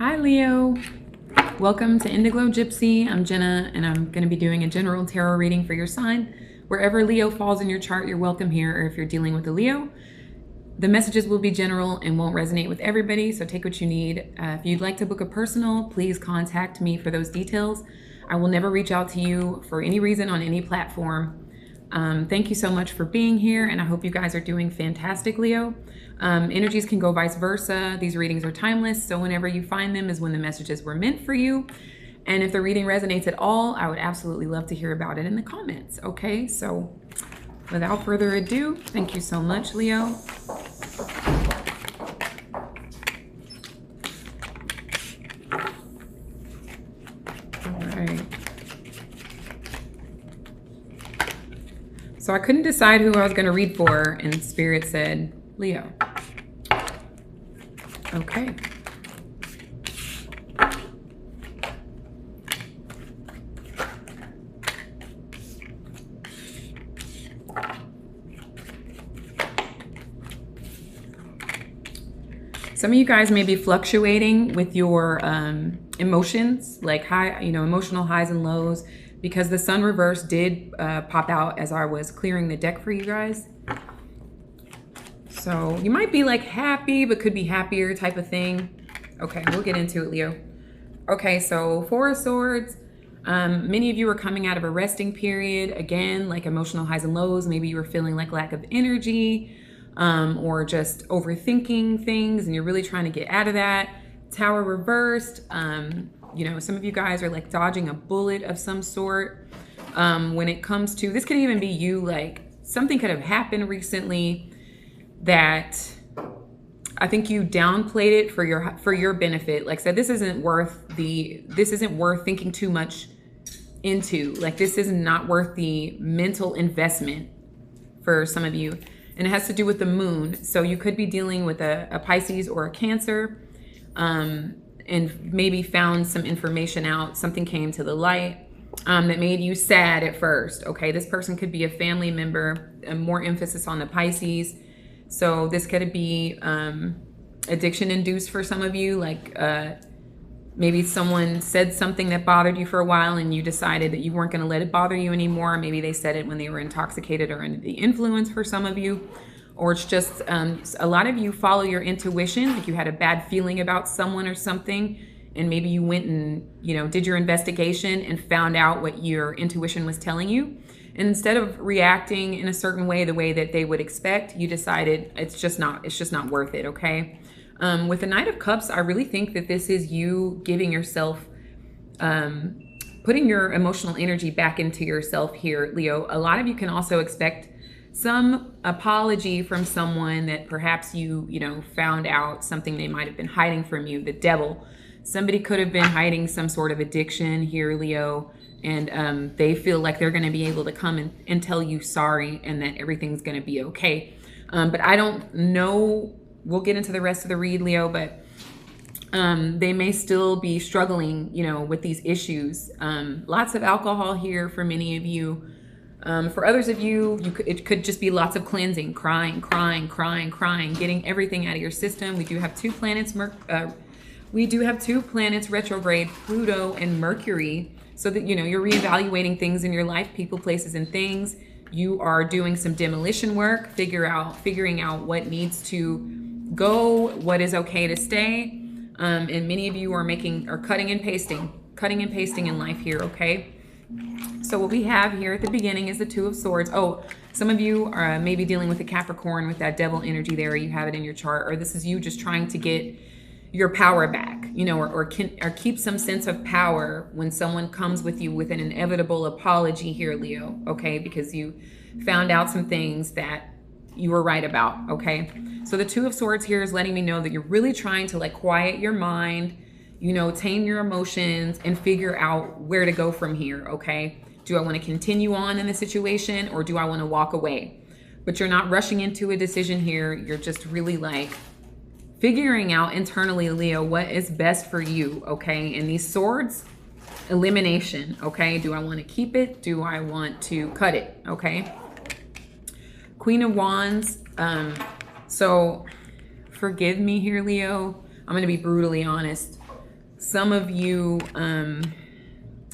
Hi Leo, welcome to Indiglo Gypsy. I'm Jenna and I'm going to be doing a general tarot reading for your sign. Wherever Leo falls in your chart, you're welcome here, or if you're dealing with a Leo. The messages will be general and won't resonate with everybody, so take what you need. If you'd like to book a personal, please contact me for those details. I will never reach out to you for any reason on any platform. Thank you so much for being here, and I hope you guys are doing fantastic, Leo. Energies can go vice versa. These readings are timeless, so whenever you find them is when the messages were meant for you. And if the reading resonates at all, I would absolutely love to hear about it in the comments, okay? So without further ado, thank you so much, Leo. All right. So I couldn't decide who I was going to read for, and Spirit said Leo. Okay. Some of you guys may be fluctuating with your emotions, like emotional highs and lows, because the sun reverse did pop out as I was clearing the deck for you guys. So you might be like happy, but could be happier type of thing. Okay, we'll get into it, Leo. Okay, so Four of Swords. Many of you are coming out of a resting period. Again, like emotional highs and lows. Maybe you were feeling like lack of energy or just overthinking things and you're really trying to get out of that. Tower reversed. Some of you guys are like dodging a bullet of some sort. When it comes to, this could even be you, like something could have happened recently that I think you downplayed it for your benefit. Like I said, this isn't worth thinking too much into. Like this is not worth the mental investment for some of you. And it has to do with the moon. So you could be dealing with a Pisces or a Cancer, and maybe found some information out, something came to the light that made you sad at first. Okay, this person could be a family member, more emphasis on the Pisces. So this could be addiction induced for some of you, like maybe someone said something that bothered you for a while and you decided that you weren't going to let it bother you anymore. Maybe they said it when they were intoxicated or under the influence for some of you. Or it's just a lot of you follow your intuition, like you had a bad feeling about someone or something, and maybe you went and did your investigation and found out what your intuition was telling you. And instead of reacting in a certain way, the way that they would expect, you decided it's just not worth it, okay? With the Knight of Cups, I really think that this is you giving yourself, putting your emotional energy back into yourself here, Leo. A lot of you can also expect some apology from someone that perhaps you found out something they might have been hiding from you, the devil. Somebody could have been hiding some sort of addiction here, Leo. And they feel like they're going to be able to come and tell you sorry and that everything's going to be okay. But I don't know. We'll get into the rest of the read, Leo, but they may still be struggling, with these issues. Lots of alcohol here for many of you. For others of you, it could just be lots of cleansing, crying, getting everything out of your system. We do have two planets, retrograde, Pluto and Mercury. So that, you're reevaluating things in your life, people, places, and things. You are doing some demolition work, figuring out what needs to go, what is okay to stay. And many of you are cutting and pasting in life here, okay? So what we have here at the beginning is the Two of Swords. Oh, some of you are maybe dealing with a Capricorn with that devil energy there. You have it in your chart, or this is you just trying to get your power back, or keep some sense of power when someone comes with you with an inevitable apology here, Leo, okay? Because you found out some things that you were right about, okay? So the Two of Swords here is letting me know that you're really trying to like quiet your mind, tame your emotions and figure out where to go from here, okay? Do I want to continue on in the situation or do I want to walk away? But you're not rushing into a decision here. You're just really like figuring out internally, Leo, what is best for you, okay? And these swords, elimination, okay? Do I want to keep it? Do I want to cut it, okay? Queen of Wands. So forgive me here, Leo. I'm going to be brutally honest. some of you,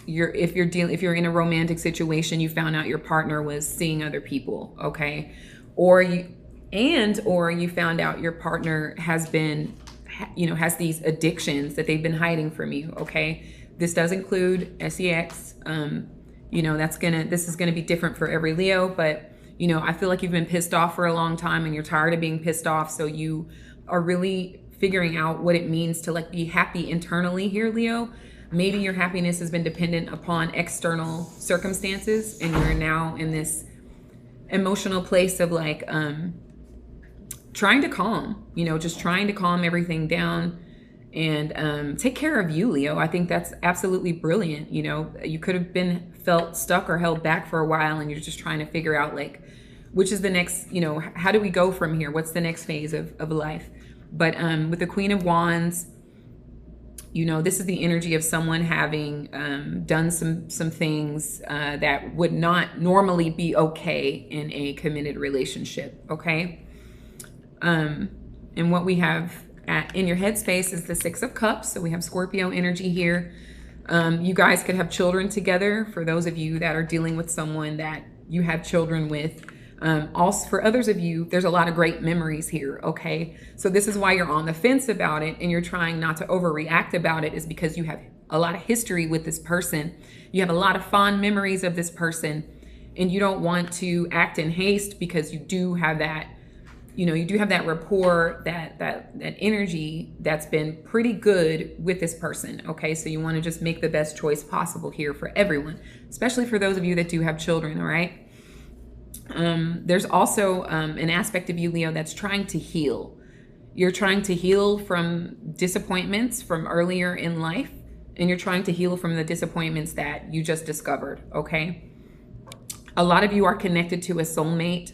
if you're in a romantic situation, you found out your partner was seeing other people, okay? Or you found out your partner has been, has these addictions that they've been hiding from you, okay? This does include sex. This is gonna be different for every Leo, but I feel like you've been pissed off for a long time and you're tired of being pissed off. So you are really figuring out what it means to like be happy internally here, Leo. Maybe your happiness has been dependent upon external circumstances and you're now in this emotional place of like trying to calm, just trying to calm everything down and take care of you, Leo. I think that's absolutely brilliant. You could have been felt stuck or held back for a while and you're just trying to figure out like, which is the next, how do we go from here? What's the next phase of life? But with the Queen of Wands, this is the energy of someone having done some things that would not normally be okay in a committed relationship, okay? And what we have in your headspace is the Six of Cups. So we have Scorpio energy here. You guys could have children together for those of you that are dealing with someone that you have children with. Also, for others of you, there's a lot of great memories here, okay? So this is why you're on the fence about it and you're trying not to overreact about it, is because you have a lot of history with this person. You have a lot of fond memories of this person and you don't want to act in haste because you do have that, you do have that rapport, that energy that's been pretty good with this person, okay? So you want to just make the best choice possible here for everyone, especially for those of you that do have children, all right? There's also an aspect of you, Leo, that's trying to heal. You're trying to heal from disappointments from earlier in life, and you're trying to heal from the disappointments that you just discovered, okay? A lot of you are connected to a soulmate.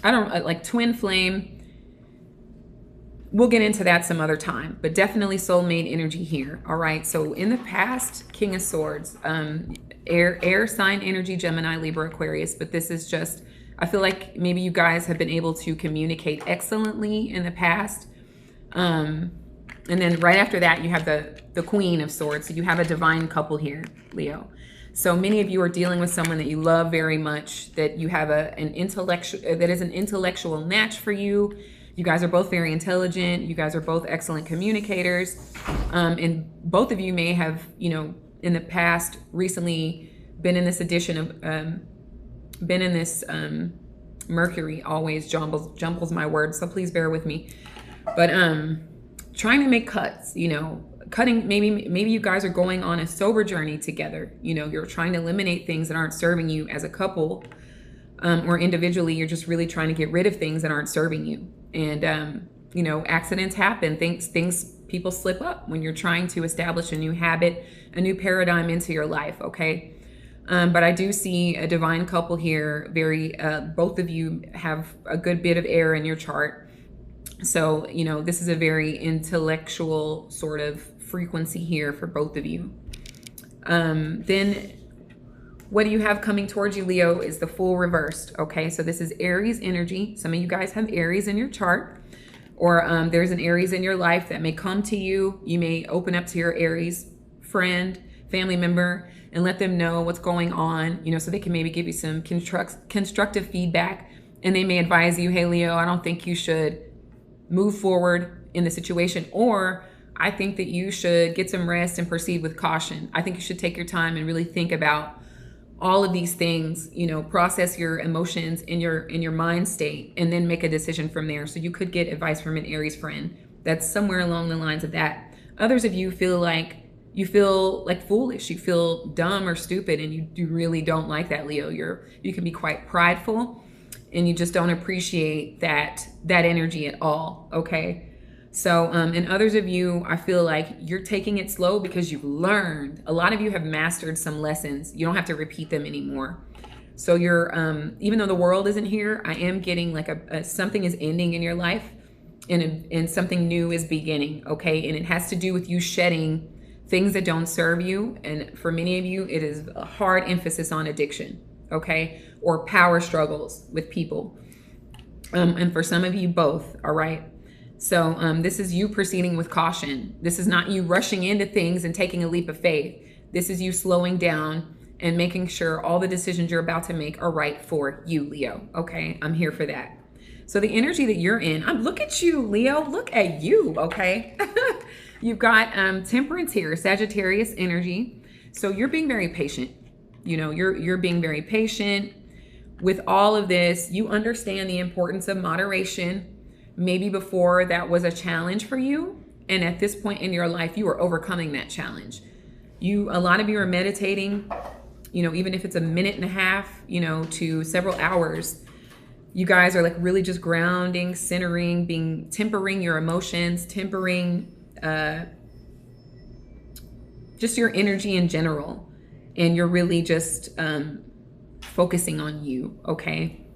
Like twin flame. We'll get into that some other time, but definitely soulmate energy here, all right? So in the past, King of Swords, air sign energy, Gemini, Libra, Aquarius, but this is just, I feel like maybe you guys have been able to communicate excellently in the past. And then right after that, you have the Queen of Swords. So you have a divine couple here, Leo. So many of you are dealing with someone that you love very much, that you have that is an intellectual match for you. You guys are both very intelligent. You guys are both excellent communicators. And both of you may have, in the past recently been in this edition of, Mercury always jumbles my words, so please bear with me. But trying to make cuts, cutting, maybe you guys are going on a sober journey together. You're trying to eliminate things that aren't serving you as a couple, or individually. You're just really trying to get rid of things that aren't serving you. And accidents happen, people slip up when you're trying to establish a new habit, a new paradigm into your life, okay? But I do see a divine couple here. Both of you have a good bit of air in your chart. So, this is a very intellectual sort of frequency here for both of you. Then what do you have coming towards you, Leo, is the Fool reversed, okay? So this is Aries energy. Some of you guys have Aries in your chart, or there's an Aries in your life that may come to you. You may open up to your Aries friend, family member, and let them know what's going on, so they can maybe give you some constructive feedback, and they may advise you, hey, Leo, I don't think you should move forward in the situation, or I think that you should get some rest and proceed with caution. I think you should take your time and really think about all of these things, process your emotions in your mind state, and then make a decision from there. So you could get advice from an Aries friend that's somewhere along the lines of that. Others of you feel like foolish, you feel dumb or stupid, and you really don't like that, Leo. You can be quite prideful, and you just don't appreciate that energy at all, okay? So, and others of you, I feel like you're taking it slow because you've learned. A lot of you have mastered some lessons. You don't have to repeat them anymore. So you're, even though the world isn't here, I am getting like something is ending in your life, and something new is beginning, okay? And it has to do with you shedding things that don't serve you. And for many of you, it is a hard emphasis on addiction, okay? Or power struggles with people. And for some of you, both, all right? So this is you proceeding with caution. This is not you rushing into things and taking a leap of faith. This is you slowing down and making sure all the decisions you're about to make are right for you, Leo. Okay, I'm here for that. So the energy that you're in, look at you, Leo. Look at you, okay? You've got Temperance here, Sagittarius energy. So you're being very patient. You know, you're being very patient with all of this. You understand the importance of moderation. Maybe before that was a challenge for you, and at this point in your life, you are overcoming that challenge. A lot of you are meditating, you know, even if it's a minute and a half, you know, to several hours. You guys are like really just grounding, centering, tempering your emotions, tempering just your energy in general. And you're really just focusing on you, okay?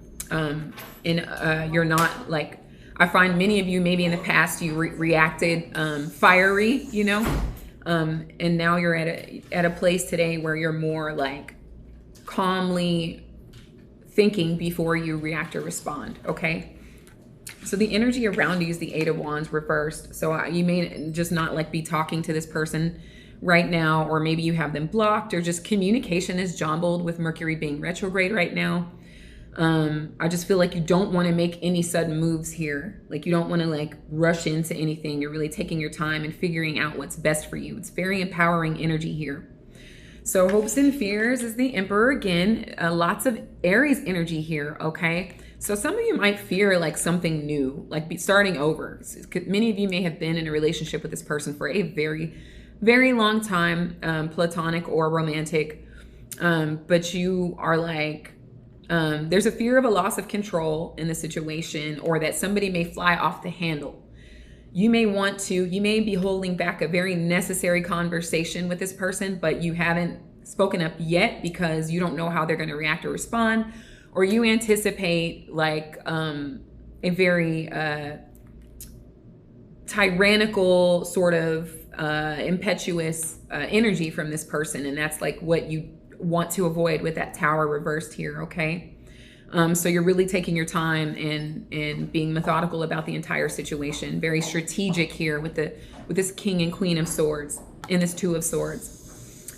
You're not like, I find many of you, maybe in the past, you reacted fiery, you know? And now you're at a place today where you're more like calmly thinking before you react or respond, okay? So the energy around you is the Eight of Wands reversed. So you may just not like be talking to this person right now, or maybe you have them blocked, or just communication is jumbled with Mercury being retrograde right now. I just feel like you don't want to make any sudden moves here. Like you don't want to like rush into anything. You're really taking your time and figuring out what's best for you. It's very empowering energy here. So hopes and fears is the Emperor again. Lots of Aries energy here, okay? So some of you might fear like something new, like starting over. Many of you may have been in a relationship with this person for a very, very long time, platonic or romantic, but you are like, there's a fear of a loss of control in the situation, or that somebody may fly off the handle. You may be holding back a very necessary conversation with this person, but you haven't spoken up yet because you don't know how they're going to react or respond, or you anticipate like a very tyrannical sort of impetuous energy from this person, and that's like what you want to avoid with that Tower reversed here, okay? So you're really taking your time and being methodical about the entire situation. Very strategic here with this King and Queen of Swords and this Two of Swords.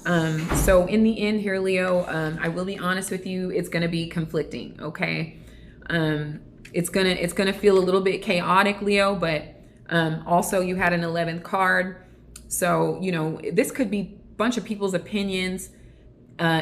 So in the end here, Leo, I will be honest with you, it's going to be conflicting, okay? It's gonna feel a little bit chaotic, Leo, but also you had an 11th card. So, you know, this could be a bunch of people's opinions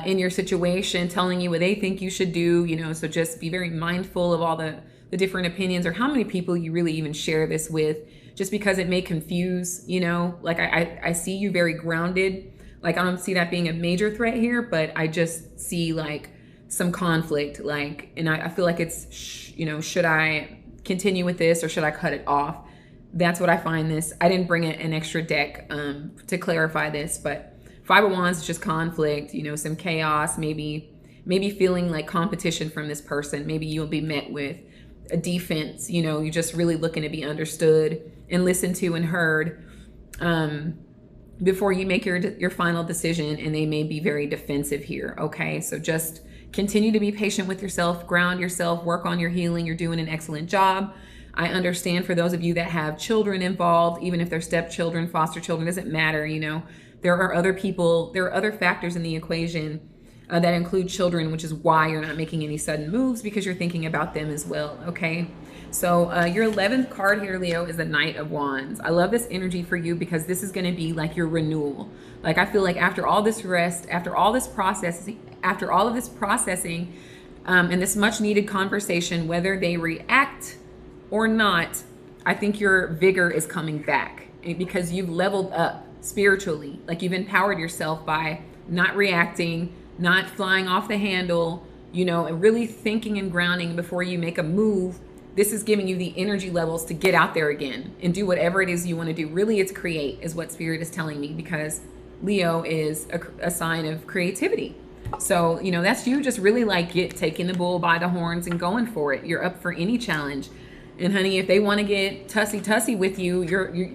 in your situation, telling you what they think you should do, you know, so just be very mindful of all the different opinions, or how many people you really even share this with, just because it may confuse, you know. Like I see you very grounded. Like I don't see that being a major threat here, but I just see like some conflict, like, and I feel like it's, you know, should I continue with this or should I cut it off? That's what I find this. I didn't bring an extra deck to clarify this, but Five of Wands is just conflict, you know, some chaos, maybe feeling like competition from this person. Maybe you'll be met with a defense, you know, you're just really looking to be understood and listened to and heard before you make your final decision, and they may be very defensive here, okay? So just continue to be patient with yourself, ground yourself, work on your healing. You're doing an excellent job. I understand for those of you that have children involved, even if they're stepchildren, foster children, doesn't matter, you know. There are other people, there are other factors in the equation that include children, which is why you're not making any sudden moves, because you're thinking about them as well, okay? So your 11th card here, Leo, is the Knight of Wands. I love this energy for you because this is going to be like your renewal. Like I feel like after all this rest, after all of this processing, and this much needed conversation, whether they react or not, I think your vigor is coming back because you've leveled up spiritually. Like you've empowered yourself by not reacting, not flying off the handle, you know, and really thinking and grounding before you make a move. This is giving you the energy levels to get out there again and do whatever it is you want to do. Really, it's create is what Spirit is telling me, because Leo is a sign of creativity. So, you know, that's you just really like taking the bull by the horns and going for it. You're up for any challenge. And honey, if they want to get tussy with you,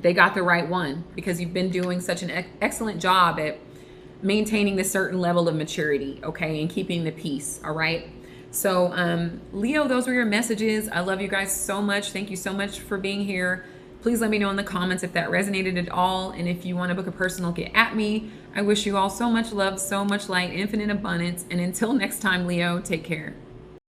they got the right one, because you've been doing such an excellent job at maintaining this certain level of maturity, okay, and keeping the peace, all right? So, Leo, those were your messages. I love you guys so much. Thank you so much for being here. Please let me know in the comments if that resonated at all. And if you want to book a personal, get at me. I wish you all so much love, so much light, infinite abundance. And until next time, Leo, take care.